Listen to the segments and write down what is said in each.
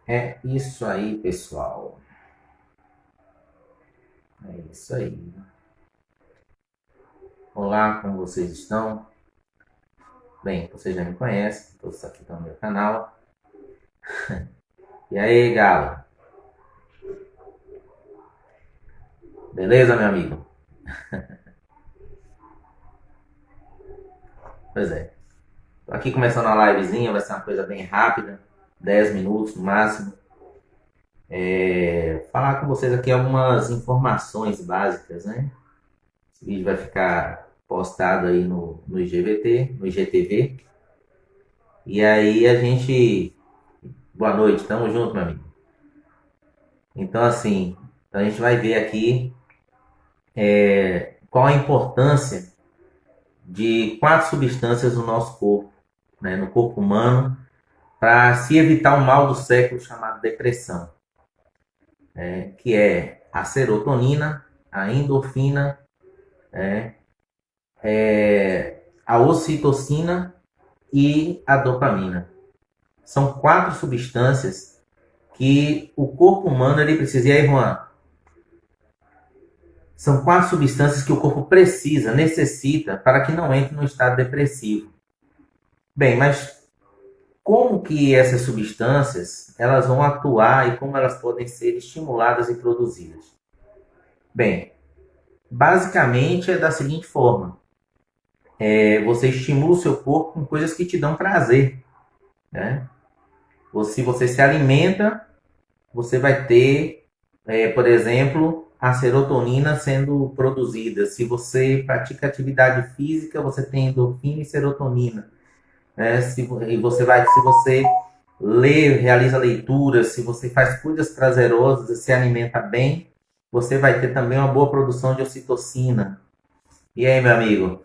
É isso aí, pessoal. É isso aí. Olá, como vocês estão? Bem, vocês já me conhecem, todos aqui estão no meu canal. E aí, Galo? Beleza, meu amigo? Pois é. Tô aqui começando a livezinha, vai ser uma coisa bem rápida, 10 minutos no máximo. Falar com vocês aqui algumas informações básicas, né? Esse vídeo vai ficar postado aí no IGVT, no IGTV. E aí a gente. Boa noite, tamo junto, meu amigo. Então, assim, a gente vai ver aqui qual a importância de quatro substâncias no nosso corpo, né, no corpo humano, para se evitar o mal do século chamado depressão, né, que é a serotonina, a endorfina, a ocitocina e a dopamina. São quatro substâncias que o corpo humano ele precisa. E aí, Juan? São quatro substâncias que o corpo precisa, necessita, para que não entre no estado depressivo. Bem, mas como que essas substâncias elas vão atuar e como elas podem ser estimuladas e produzidas? Bem, basicamente é da seguinte forma: você estimula o seu corpo com coisas que te dão prazer, né? Se você se alimenta, você vai ter, por exemplo, a serotonina sendo produzida. Se você pratica atividade física, você tem endorfina e serotonina, né? Se você lê, realiza leituras, se você faz coisas prazerosas e se alimenta bem, você vai ter também uma boa produção de ocitocina. E aí, meu amigo?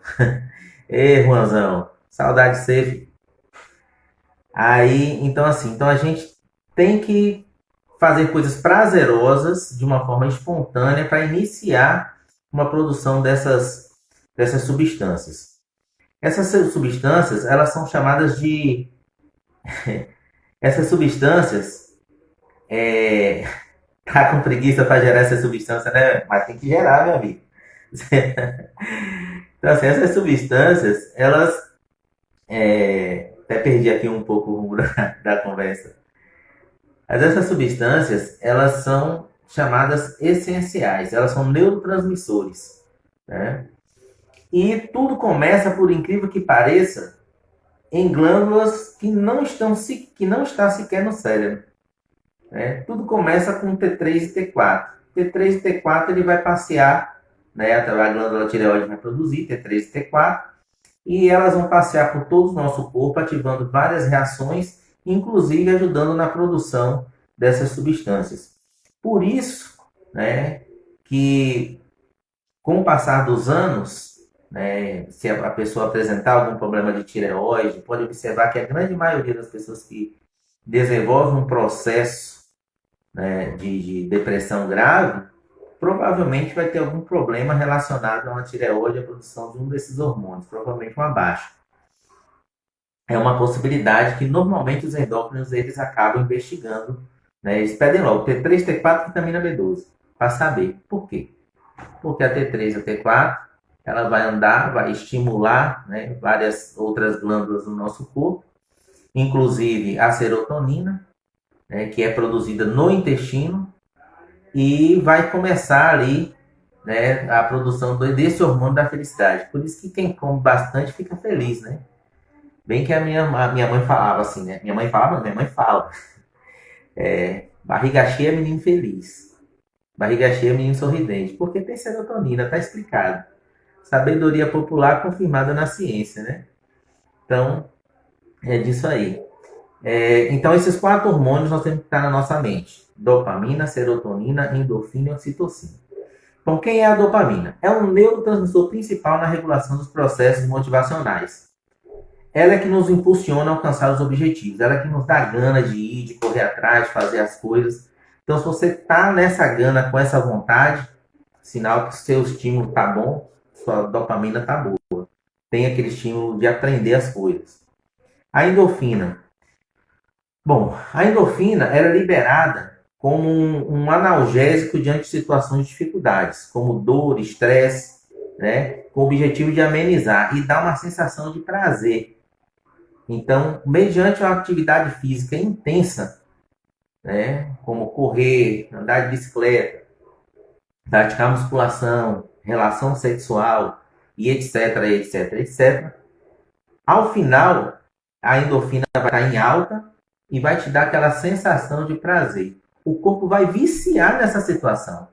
Ei, Juanzão, saudade de você, filho. Aí, então assim, então a gente tem que fazer coisas prazerosas de uma forma espontânea para iniciar uma produção dessas substâncias. Essas substâncias, elas são chamadas de. Essas substâncias, é, tá com preguiça para gerar essa substância, né? Mas tem que gerar, meu amigo. Então, assim, essas substâncias, elas. Até perdi aqui um pouco o rumo da conversa. Mas essas substâncias, elas são chamadas essenciais, elas são neurotransmissores, né? E tudo começa, por incrível que pareça, em glândulas que não está sequer no cérebro, né? Tudo começa com T3 e T4. T3 e T4 ele vai passear, né? A glândula tireoide vai produzir T3 e T4 e elas vão passear por todo o nosso corpo, ativando várias reações, inclusive ajudando na produção dessas substâncias. Por isso, né, que com o passar dos anos, né, se a pessoa apresentar algum problema de tireoide, pode observar que a grande maioria das pessoas que desenvolvem um processo, né, de depressão grave, provavelmente vai ter algum problema relacionado a uma tireoide, a produção de um desses hormônios, provavelmente uma baixa. É uma possibilidade que normalmente os endócrinos eles acabam investigando, né? Eles pedem logo T3, T4, vitamina B12, para saber por quê. Porque a T3 e a T4 ela vai andar, vai estimular, né, várias outras glândulas do nosso corpo, inclusive a serotonina, né, que é produzida no intestino e vai começar ali, né, a produção desse hormônio da felicidade. Por isso que quem come bastante fica feliz, né? Bem que a minha mãe falava assim, né? Minha mãe falava, minha mãe fala. Barriga cheia, menino feliz. Barriga cheia, menino sorridente. Porque tem serotonina, tá explicado. Sabedoria popular confirmada na ciência, né? Então, é disso aí. Então, esses quatro hormônios nós temos que estar na nossa mente: dopamina, serotonina, endorfina e ocitocina. Então, quem é a dopamina? É um neurotransmissor principal na regulação dos processos motivacionais. Ela é que nos impulsiona a alcançar os objetivos. Ela é que nos dá gana de ir, de correr atrás, de fazer as coisas. Então, se você tá nessa gana, com essa vontade, sinal que o seu estímulo tá bom, sua dopamina tá boa. Tem aquele estímulo de aprender as coisas. A endorfina. Bom, a endorfina ela é liberada como um analgésico diante de situações de dificuldades, como dor, estresse, né, com o objetivo de amenizar e dar uma sensação de prazer. Então, mediante uma atividade física intensa, né, como correr, andar de bicicleta, praticar musculação, relação sexual e etc, etc, etc, ao final a endorfina vai estar em alta e vai te dar aquela sensação de prazer. O corpo vai viciar nessa situação.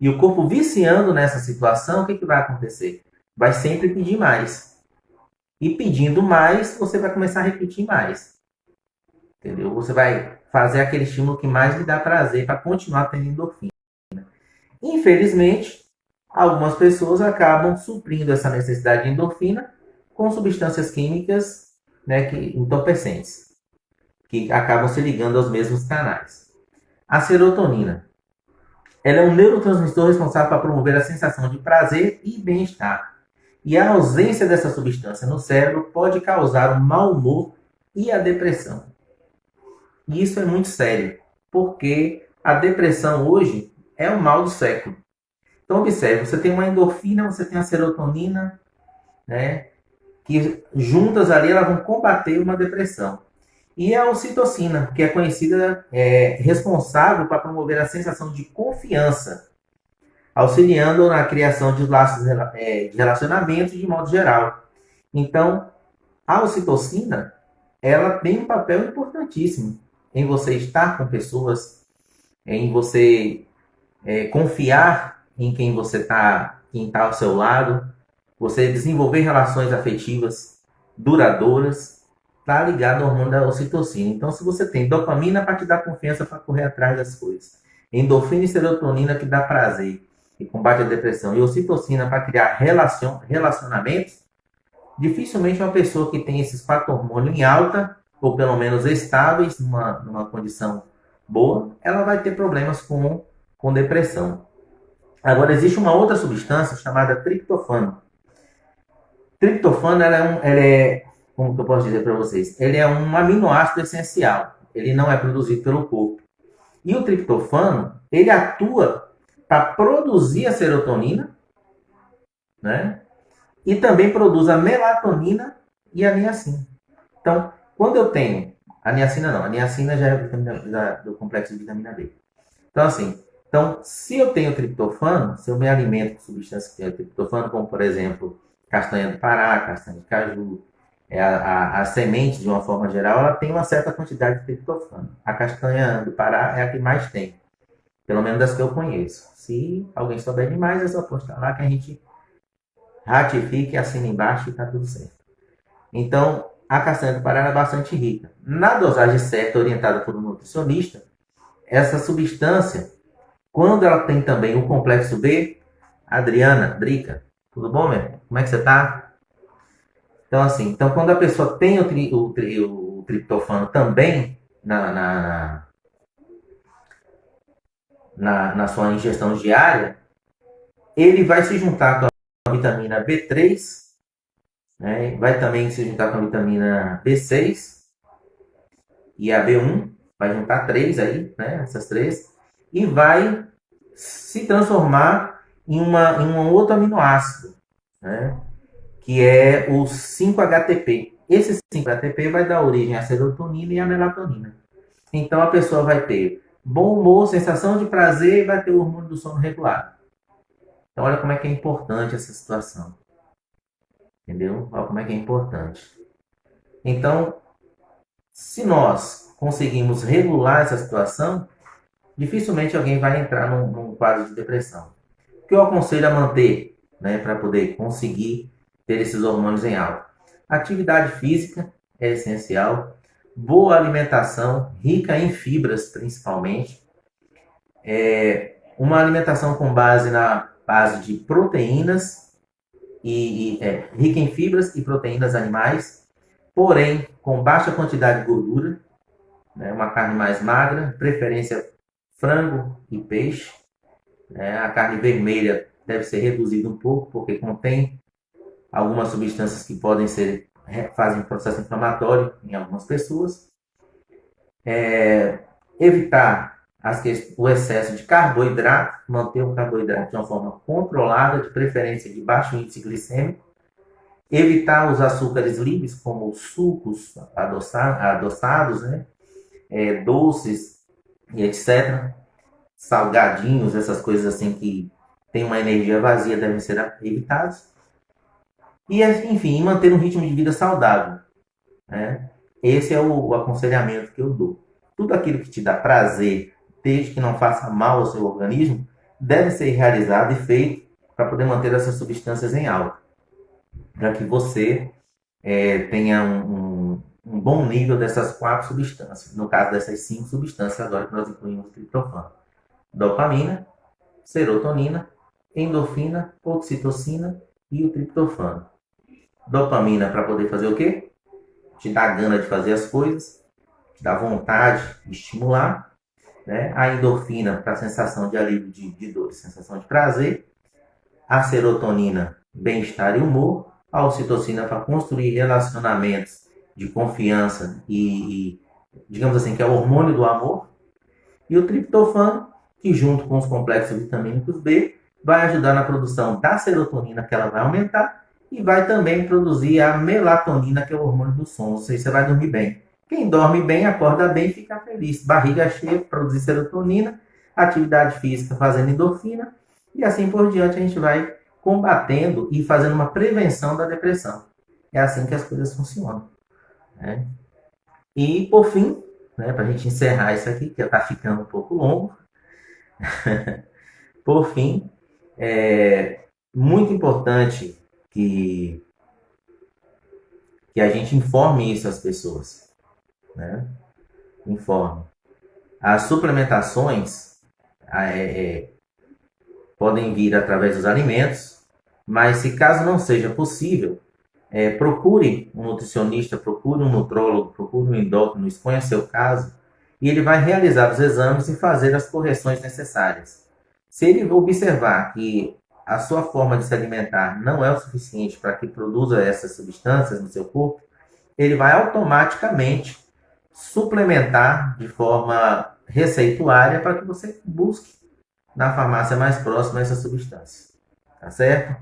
E o corpo viciando nessa situação, o que vai acontecer? Vai sempre pedir mais. E pedindo mais, você vai começar a repetir mais. Entendeu? Você vai fazer aquele estímulo que mais lhe dá prazer para continuar tendo endorfina. Infelizmente, algumas pessoas acabam suprindo essa necessidade de endorfina com substâncias químicas, né, entorpecentes, que acabam se ligando aos mesmos canais. A serotonina. Ela é um neurotransmissor responsável para promover a sensação de prazer e bem-estar. E a ausência dessa substância no cérebro pode causar o mau humor e a depressão. E isso é muito sério, porque a depressão hoje é o mal do século. Então, observe, você tem uma endorfina, você tem a serotonina, né, que juntas ali elas vão combater uma depressão. E a ocitocina, que é conhecida, responsável para promover a sensação de confiança, auxiliando na criação de laços de relacionamento de modo geral. Então, a ocitocina, ela tem um papel importantíssimo em você estar com pessoas, em você confiar em quem você está, quem está ao seu lado, você desenvolver relações afetivas duradouras, está ligado ao hormônio da ocitocina. Então, se você tem dopamina para te dar confiança para correr atrás das coisas, endorfina e serotonina que dá prazer e combate a depressão, e ocitocina para criar relacionamentos, dificilmente uma pessoa que tem esses quatro hormônios em alta, ou pelo menos estáveis, numa condição boa, ela vai ter problemas com depressão. Agora, existe uma outra substância chamada triptofano. Triptofano, como que eu posso dizer para vocês? Ele é um aminoácido essencial. Ele não é produzido pelo corpo. E o triptofano, ele atua para produzir a serotonina, né? E também produz a melatonina e a niacina. Então, quando eu tenho a niacina não, a niacina já é do complexo de vitamina B. Então, assim, se eu tenho triptofano, se eu me alimento com substâncias que têm triptofano, como por exemplo, castanha do Pará, castanha de caju, a semente, de uma forma geral, ela tem uma certa quantidade de triptofano. A castanha do Pará é a que mais tem, pelo menos das que eu conheço. Se alguém souber demais, é só postar lá que a gente ratifique, assina embaixo e está tudo certo. Então, a castanha do Pará é bastante rica. Na dosagem certa, orientada por um nutricionista, essa substância, quando ela tem também o complexo B, Adriana, Drica, tudo bom, meu? Como é que você tá? Então, assim, quando a pessoa tem o triptofano também na sua ingestão diária, ele vai se juntar com a vitamina B3, né? Vai também se juntar com a vitamina B6 e a B1, vai juntar três aí, né? Essas três, e vai se transformar em um outro aminoácido, né? Que é o 5-HTP. Esse 5-HTP vai dar origem à serotonina e à melatonina. Então a pessoa vai ter bom humor, sensação de prazer e vai ter o hormônio do sono regulado. Então olha como é que é importante essa situação. Entendeu? Olha como é que é importante. Então, se nós conseguimos regular essa situação, dificilmente alguém vai entrar num quadro de depressão. O que eu aconselho a manter, né, para poder conseguir ter esses hormônios em alta? Atividade física é essencial, boa alimentação, rica em fibras principalmente, uma alimentação com base na base de proteínas rica em fibras e proteínas animais, porém com baixa quantidade de gordura, né, uma carne mais magra, preferência frango e peixe. A carne vermelha deve ser reduzida um pouco, porque contém algumas substâncias que fazem processo inflamatório em algumas pessoas. Evitar o excesso de carboidrato, manter o carboidrato de uma forma controlada, de preferência de baixo índice glicêmico, evitar os açúcares livres, como os sucos adoçados, né? Doces e etc. Salgadinhos, essas coisas assim que tem uma energia vazia devem ser evitados. E, enfim, manter um ritmo de vida saudável, né? Esse é o aconselhamento que eu dou. Tudo aquilo que te dá prazer, desde que não faça mal ao seu organismo, deve ser realizado e feito para poder manter essas substâncias em alta, para que você tenha um bom nível dessas 4 substâncias. No caso dessas 5 substâncias, agora que nós incluímos o triptofano: dopamina, serotonina, endorfina, oxitocina e o triptofano. Dopamina para poder fazer o quê? Te dá gana de fazer as coisas, te dá vontade de estimular, né? A endorfina para a sensação de alívio de dor, sensação de prazer. A serotonina, bem-estar e humor. A oxitocina para construir relacionamentos de confiança e, digamos assim, que é o hormônio do amor. E o triptofano, que junto com os complexos vitamínicos B, vai ajudar na produção da serotonina, que ela vai aumentar, e vai também produzir a melatonina, que é o hormônio do sono, ou seja, você vai dormir bem. Quem dorme bem, acorda bem e fica feliz. Barriga cheia, produzir serotonina, atividade física fazendo endorfina, e assim por diante a gente vai combatendo e fazendo uma prevenção da depressão. É assim que as coisas funcionam, né? E, por fim, né, para a gente encerrar isso aqui, que já está ficando um pouco longo, por fim, é muito importante que, que a gente informe isso às pessoas, né? Informe. As suplementações podem vir através dos alimentos, mas se caso não seja possível, procure um nutricionista, procure um nutrólogo, procure um endócrino, exponha seu caso, e ele vai realizar os exames e fazer as correções necessárias. Se ele observar que a sua forma de se alimentar não é o suficiente para que produza essas substâncias no seu corpo, ele vai automaticamente suplementar de forma receituária para que você busque na farmácia mais próxima essas substâncias. Tá certo?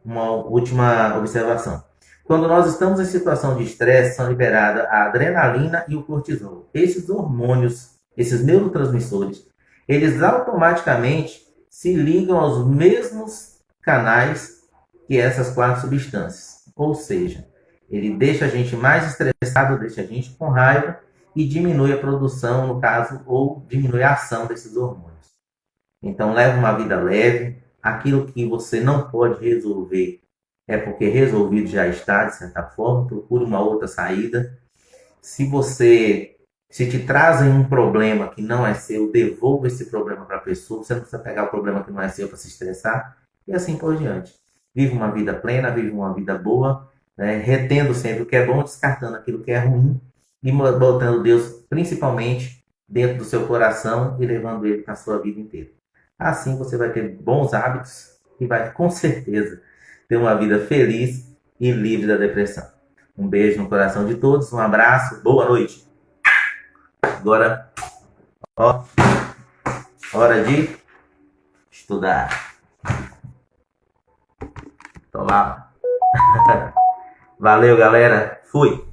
Uma última observação. Quando nós estamos em situação de estresse, são liberadas a adrenalina e o cortisol. Esses hormônios, esses neurotransmissores, eles automaticamente se ligam aos mesmos canais que essas 4 substâncias. Ou seja, ele deixa a gente mais estressado, deixa a gente com raiva e diminui a produção, no caso, ou diminui a ação desses hormônios. Então, leve uma vida leve. Aquilo que você não pode resolver é porque resolvido já está, de certa forma. Procure uma outra saída. Se te trazem um problema que não é seu, devolva esse problema para a pessoa. Você não precisa pegar o problema que não é seu para se estressar. E assim por diante. Vive uma vida plena, vive uma vida boa, né? Retendo sempre o que é bom, descartando aquilo que é ruim e botando Deus principalmente dentro do seu coração e levando ele para a sua vida inteira. Assim você vai ter bons hábitos e vai, com certeza, ter uma vida feliz e livre da depressão. Um beijo no coração de todos, um abraço, boa noite. Agora, hora de estudar. Tomar. Valeu, galera. Fui.